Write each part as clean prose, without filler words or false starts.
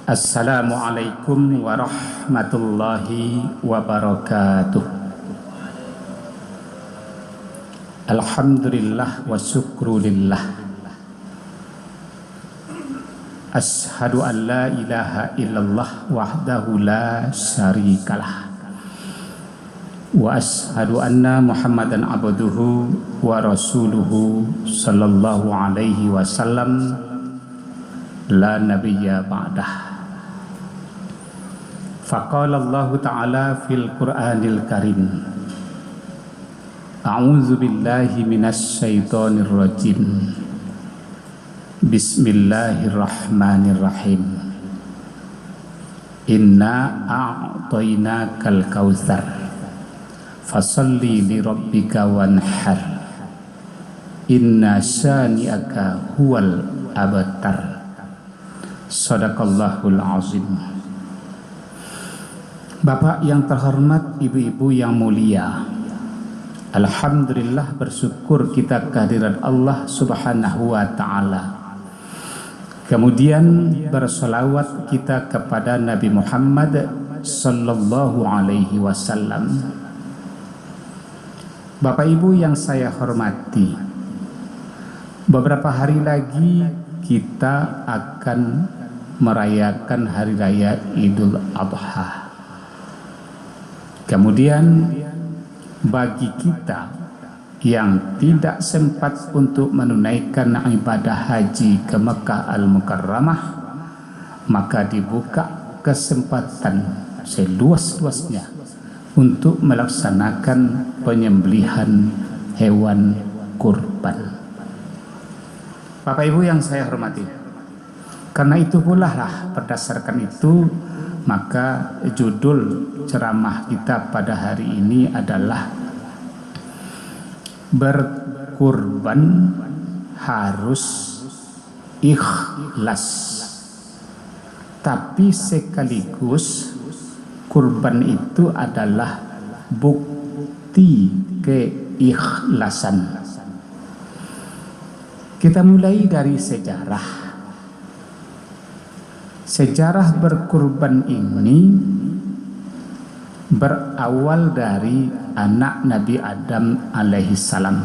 Assalamualaikum warahmatullahi wabarakatuh. Alhamdulillah wa syukrulillah. Ashhadu an la ilaha illallah wahdahu la syarikalah. Wa ashhadu anna Muhammadan abduhu wa rasuluhu sallallahu alaihi wasallam la nabiyya ba'dah. Faqala Allah Ta'ala fil Qur'anil Karim, A'udzu billahi minasy syaithanir rajim. Bismillahirrahmanirrahim. Inna a'tainakal kautsar fasalli li rabbika wanhar. Inna syani'aka huwal abtar. Shadaqallahul azim. Bapak yang terhormat, ibu-ibu yang mulia, alhamdulillah bersyukur kita kehadiran Allah Subhanahu wa ta'ala. Kemudian bersolawat kita kepada Nabi Muhammad sallallahu alaihi wasallam. Bapak ibu yang saya hormati, beberapa hari lagi kita akan merayakan hari raya Idul Adha. Kemudian bagi kita yang tidak sempat untuk menunaikan ibadah haji ke Mekah Al-Mukarramah, maka dibuka kesempatan seluas-luasnya untuk melaksanakan penyembelihan hewan kurban. Bapak Ibu yang saya hormati, karena itu pula lah, berdasarkan itu maka judul ceramah kita pada hari ini adalah berkurban harus ikhlas, tapi sekaligus kurban itu adalah bukti keikhlasan. Kita mulai dari sejarah. Sejarah berkurban ini berawal dari anak Nabi Adam alaihissalam.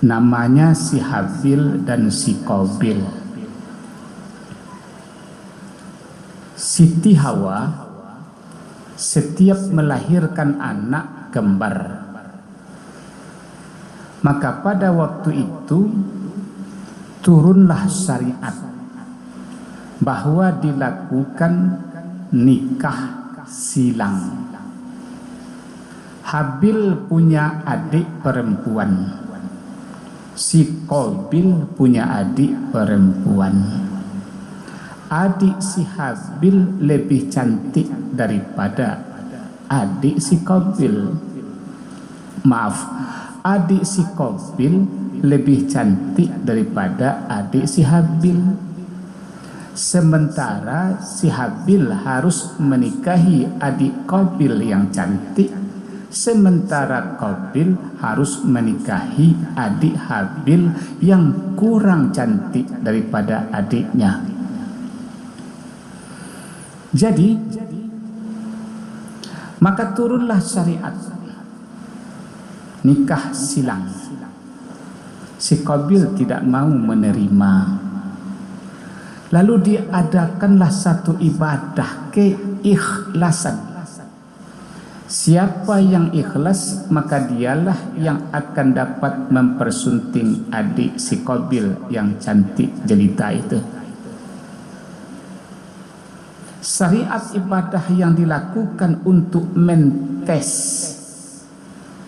Namanya si Habil dan si Qabil. Siti Hawa setiap melahirkan anak kembar, maka pada waktu itu turunlah syariat bahwa dilakukan nikah silang. Habil punya adik perempuan, si Qabil punya adik perempuan. Adik si Habil lebih cantik daripada adik si Qabil. Maaf, adik si Qabil lebih cantik daripada adik si Habil. Sementara si Habil harus menikahi adik Qabil yang cantik, sementara Qabil harus menikahi adik Habil yang kurang cantik daripada adiknya. Jadi maka turunlah syariat nikah silang. Si Qabil tidak mau menerima. Lalu diadakanlah satu ibadah keikhlasan. Siapa yang ikhlas, maka dialah yang akan dapat mempersunting adik si Qabil yang cantik jelita itu. Syariat ibadah yang dilakukan untuk mentes,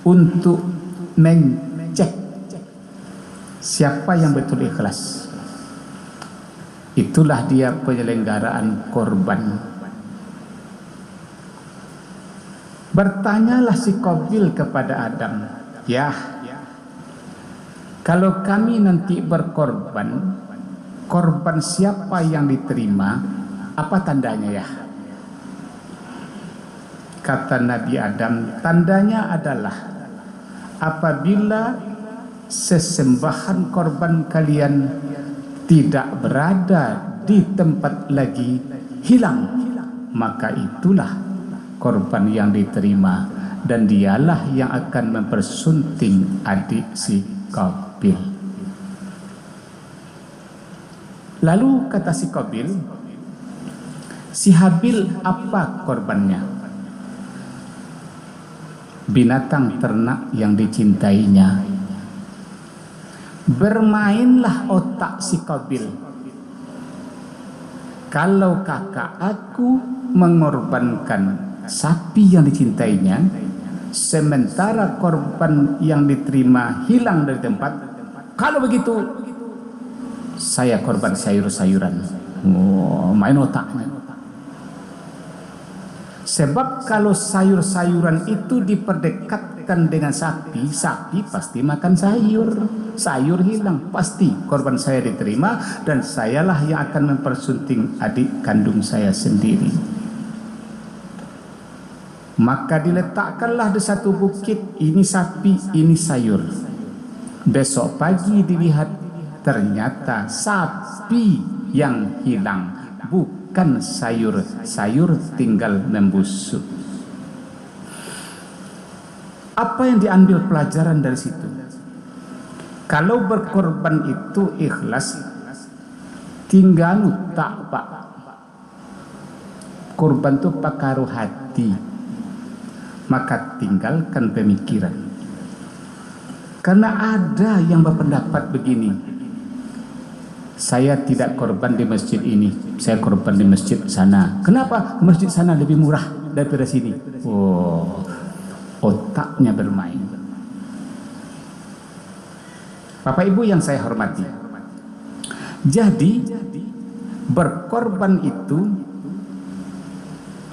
untuk mencek siapa yang betul ikhlas. Itulah dia penyelenggaraan korban. Bertanyalah si Qabil kepada Adam, ya, kalau kami nanti berkorban, korban siapa yang diterima, apa tandanya ya? Kata Nabi Adam, tandanya adalah apabila sesembahan korban kalian tidak berada di tempat lagi hilang, maka itulah korban yang diterima, dan dialah yang akan mempersunting adik si Qabil. Lalu kata si Qabil, si Habil apa korbannya? Binatang ternak yang dicintainya. Bermainlah otak si Qabil. Kalau kakak aku mengorbankan sapi yang dicintainya, sementara korban yang diterima hilang dari tempat, kalau begitu saya korban sayur-sayuran. Oh, main otaknya. Sebab kalau sayur-sayuran itu diperdekatkan dengan sapi, sapi pasti makan sayur. Sayur hilang, pasti korban saya diterima, dan sayalah yang akan mempersunting adik kandung saya sendiri. Maka diletakkanlah di satu bukit, ini sapi, ini sayur. Besok pagi dilihat, ternyata sapi yang hilang, bukan sayur. Sayur tinggal membusuk. Apa yang diambil pelajaran dari situ? Kalau berkorban itu ikhlas, tinggal tak pak. Korban itu pakaruh hati, maka tinggalkan pemikiran. Karena ada yang berpendapat begini, saya tidak korban di masjid ini, saya korban di masjid sana. Kenapa? Masjid sana lebih murah daripada sini. Oh, otaknya bermain. Bapak Ibu yang saya hormati, jadi berkorban itu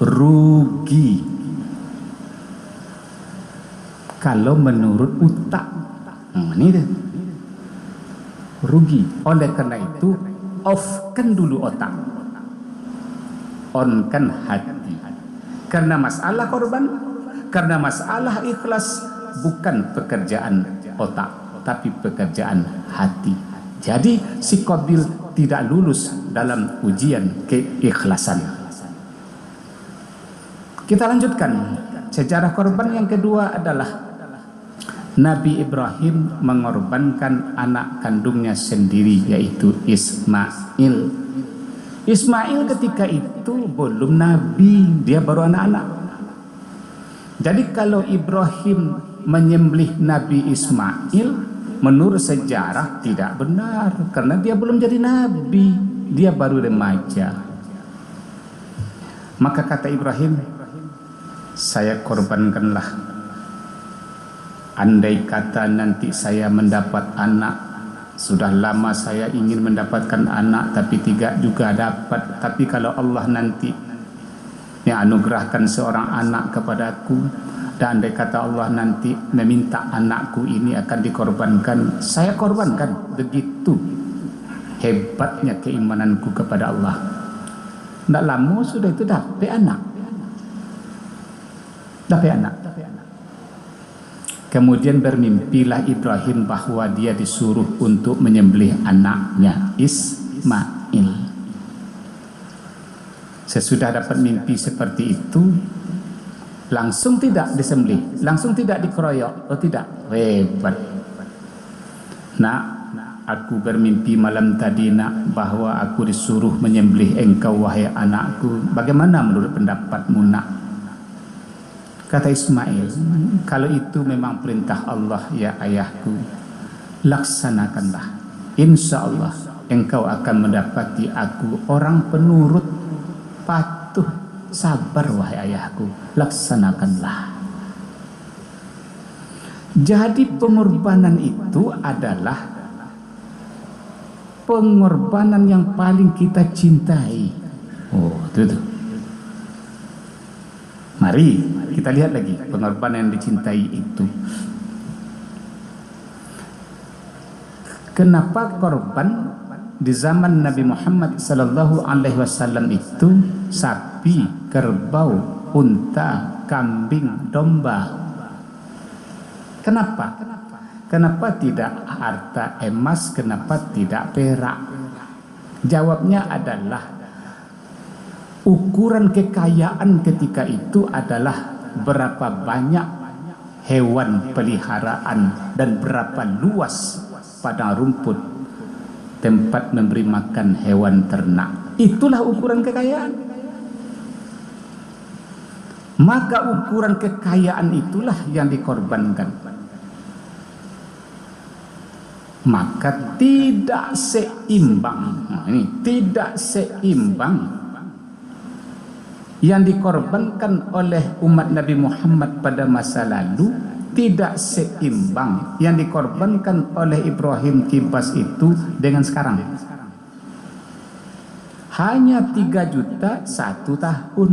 rugi kalau menurut otak. Ini deh, rugi. Oleh karena itu, off-kan dulu otak, on-kan hati. Karena masalah korban, karena masalah ikhlas, bukan pekerjaan otak, tapi pekerjaan hati. Jadi si Qabil tidak lulus dalam ujian keikhlasan. Kita lanjutkan. Sejarah korban yang kedua adalah Nabi Ibrahim mengorbankan anak kandungnya sendiri, yaitu Ismail. Ismail ketika itu belum nabi, dia baru anak-anak. Jadi kalau Ibrahim menyembelih Nabi Ismail, menurut sejarah tidak benar, karena dia belum jadi nabi, dia baru remaja. Maka kata Ibrahim, saya korbankanlah. Andai kata nanti saya mendapat anak, sudah lama saya ingin mendapatkan anak tapi tidak juga dapat. Tapi kalau Allah nanti yang anugerahkan seorang anak kepadaku, dan andai kata Allah nanti meminta anakku ini akan dikorbankan, saya korbankan. Begitu hebatnya keimananku kepada Allah. Tidak lama sudah itu dapat anak. Kemudian bermimpilah Ibrahim bahwa dia disuruh untuk menyembelih anaknya Ismail. Sesudah dapat mimpi seperti itu, langsung tidak disembelih, langsung tidak dikeroyok. Oh tidak, hebat. Nak, aku bermimpi malam tadi nak, bahwa aku disuruh menyembelih engkau wahai anakku. Bagaimana menurut pendapatmu nak? Kata Ismail, kalau itu memang perintah Allah ya ayahku, laksanakanlah. Insya Allah engkau akan mendapati aku orang penurut, patuh, sabar wahai ayahku. Laksanakanlah. Jadi pengorbanan itu adalah pengorbanan yang paling kita cintai. Oh, itu. Mari kita lihat lagi pengorbanan yang dicintai itu. Kenapa korban di zaman Nabi Muhammad sallallahu alaihi wasallam itu sapi, kerbau, unta, kambing, domba? Kenapa? Kenapa tidak harta emas? Kenapa tidak perak? Jawabnya adalah ukuran kekayaan ketika itu adalah berapa banyak hewan peliharaan dan berapa luas padang rumput tempat memberi makan hewan ternak. Itulah ukuran kekayaan. Maka ukuran kekayaan itulah yang dikorbankan. Maka tidak seimbang. Ini tidak seimbang yang dikorbankan oleh umat Nabi Muhammad pada masa lalu, tidak seimbang yang dikorbankan oleh Ibrahim Kibas itu dengan sekarang. Hanya 3 juta 1 tahun.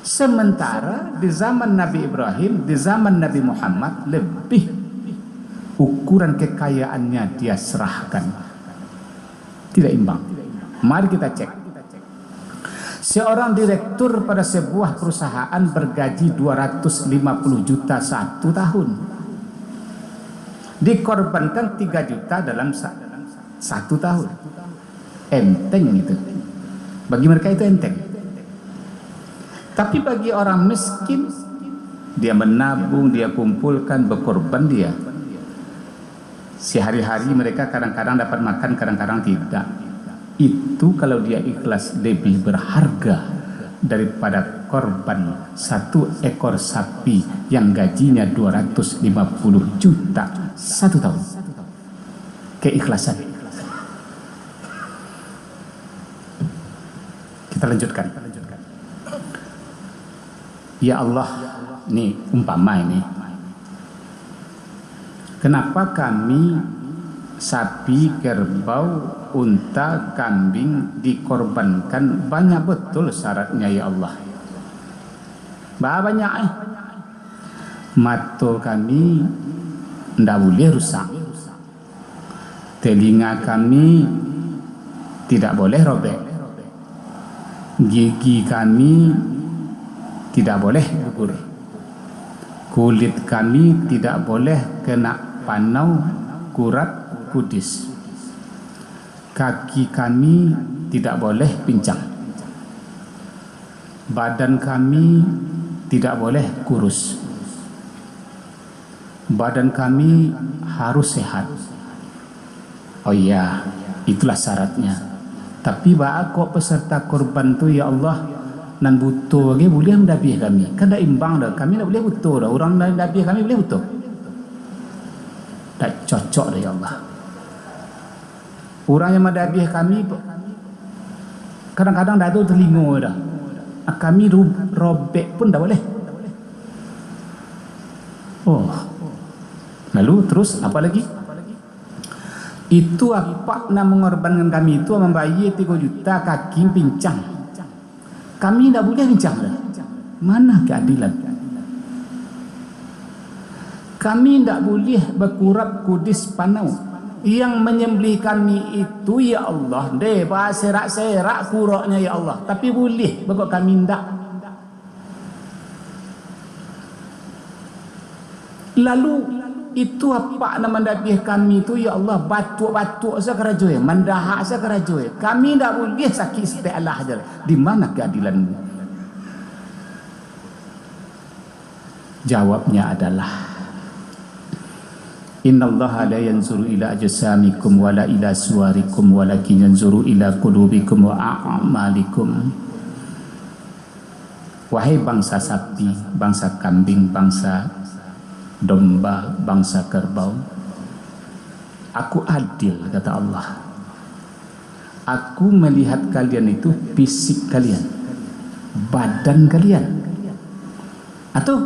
Sementara di zaman Nabi Ibrahim, di zaman Nabi Muhammad, lebih ukuran kekayaannya dia serahkan. Tidak imbang. Mari kita cek. Seorang direktur pada sebuah perusahaan bergaji 250 juta 1 tahun. Dikorbankan 3 juta dalam 1 tahun. Enteng itu. Bagi mereka itu enteng. Tapi bagi orang miskin, dia menabung, dia kumpulkan, berkorban dia. Sehari-hari mereka kadang-kadang dapat makan, kadang-kadang tidak. Itu kalau dia ikhlas lebih berharga daripada korban 1 ekor sapi yang gajinya 250 juta 1 tahun. Keikhlasan. Kita lanjutkan. Ya Allah, ini umpama ini. Kenapa kami sapi, kerbau, unta, kambing dikorbankan? Banyak betul syaratnya ya Allah. Banyak Mata kami tidak boleh rusak. Telinga kami tidak boleh robek. Gigi kami tidak boleh gugur. Kulit kami tidak boleh kena panau, kurat, kudis. Kaki kami tidak boleh pincang. Badan kami tidak boleh kurus. Badan kami harus sehat. Oh iya, itulah syaratnya. Tapi kok peserta korban tu ya Allah nan butuh lagi boleh mendabih kami. Kan dah imbang dah. Kami tak boleh butuh dah. Orang lain dabih kami boleh butuh. Tak cocok dah ya Allah. Orang yang mendabih kami kadang-kadang dah tu telinga dah. Kami robek pun dah boleh. Oh. Lalu terus apa lagi? Itu apa nak mengorbankan kami itu membayar 3 juta kaki pincang. Kami tidak boleh pincang dah. Mana keadilan? Kami tidak boleh berkurap kudis panau. Yang menyembelih kami itu ya Allah, deh serak-serak kuraknya ya Allah. Tapi boleh, bapak kami tidak. Lalu itu apa nama mendabih kami itu ya Allah, batuk-batuk sekerajoy, mendahak sekerajoy. Kami tidak boleh sakit isti'alah aja. Di mana keadilanmu? Jawabnya adalah Innallaha la yanzuru ila ajsamikum wala ila suwarikum walakin yanzuru ila qulubikum wa a'malikum. Wahai bangsa sapi, bangsa kambing, bangsa domba, bangsa kerbau, aku adil, kata Allah. Aku melihat kalian itu fisik kalian, badan kalian. Atau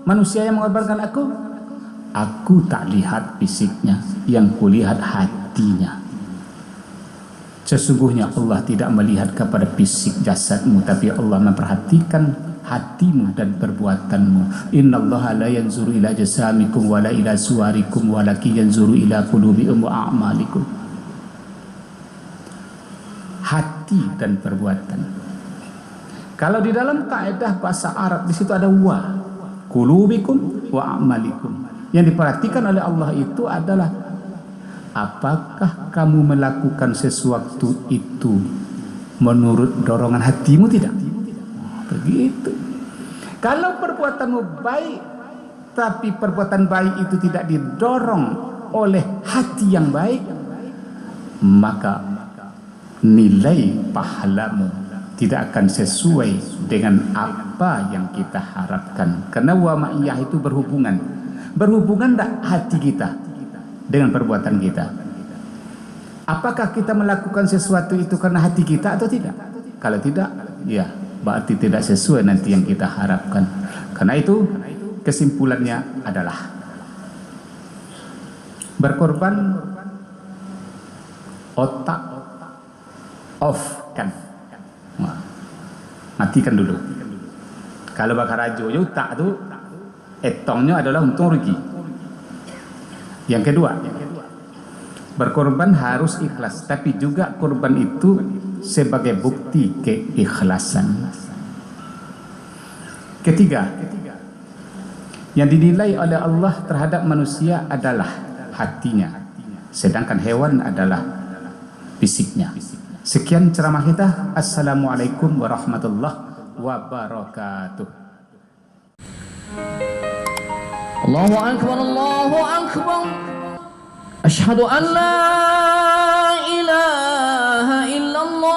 manusia yang mengorbankan aku tak lihat fisiknya, yang kulihat hatinya. Sesungguhnya Allah tidak melihat kepada fisik jasadmu, tapi Allah memperhatikan hatimu dan perbuatanmu. Innallaha la yanzuru ila jasamikum wala ila suwarikum walakin yanzuru ila qulubikum wa a'malikum. Hati dan perbuatan. Kalau di dalam kaidah bahasa Arab di situ ada wa, qulubikum wa a'malikum. Yang diperhatikan oleh Allah itu adalah apakah kamu melakukan sesuatu itu menurut dorongan hatimu tidak? Begitu. Kalau perbuatanmu baik, tapi perbuatan baik itu tidak didorong oleh hati yang baik, maka nilai pahalamu tidak akan sesuai dengan apa yang kita harapkan. Karena wa ma'iyah itu berhubungan tak hati kita dengan perbuatan kita. Apakah kita melakukan sesuatu itu karena hati kita atau tidak? Kalau tidak, ya berarti tidak sesuai nanti yang kita harapkan. Karena itu kesimpulannya adalah berkorban, otak off kan, matikan dulu. Kalau bakar rajo otak tu etongnya adalah untung rugi. Yang kedua, berkorban harus ikhlas, tapi juga korban itu sebagai bukti keikhlasan. Ketiga, yang dinilai oleh Allah terhadap manusia adalah hatinya, sedangkan hewan adalah fisiknya. Sekian ceramah kita. Assalamualaikum warahmatullahi wabarakatuh. Allahu Akbar, Allahu Akbar. Ashhadu an la ilaha illallah.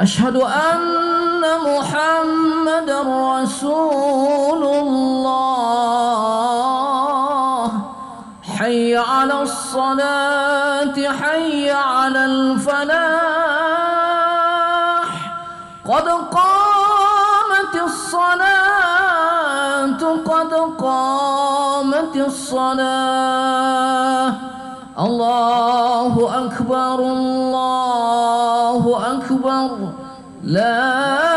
Ashhadu anna Muhammadar Rasulullah. Hayya 'alas salati, hayya 'alal falah. Qad qamatis salatu, qad qamatis salah. Allahu akbar, Allahu akbar. La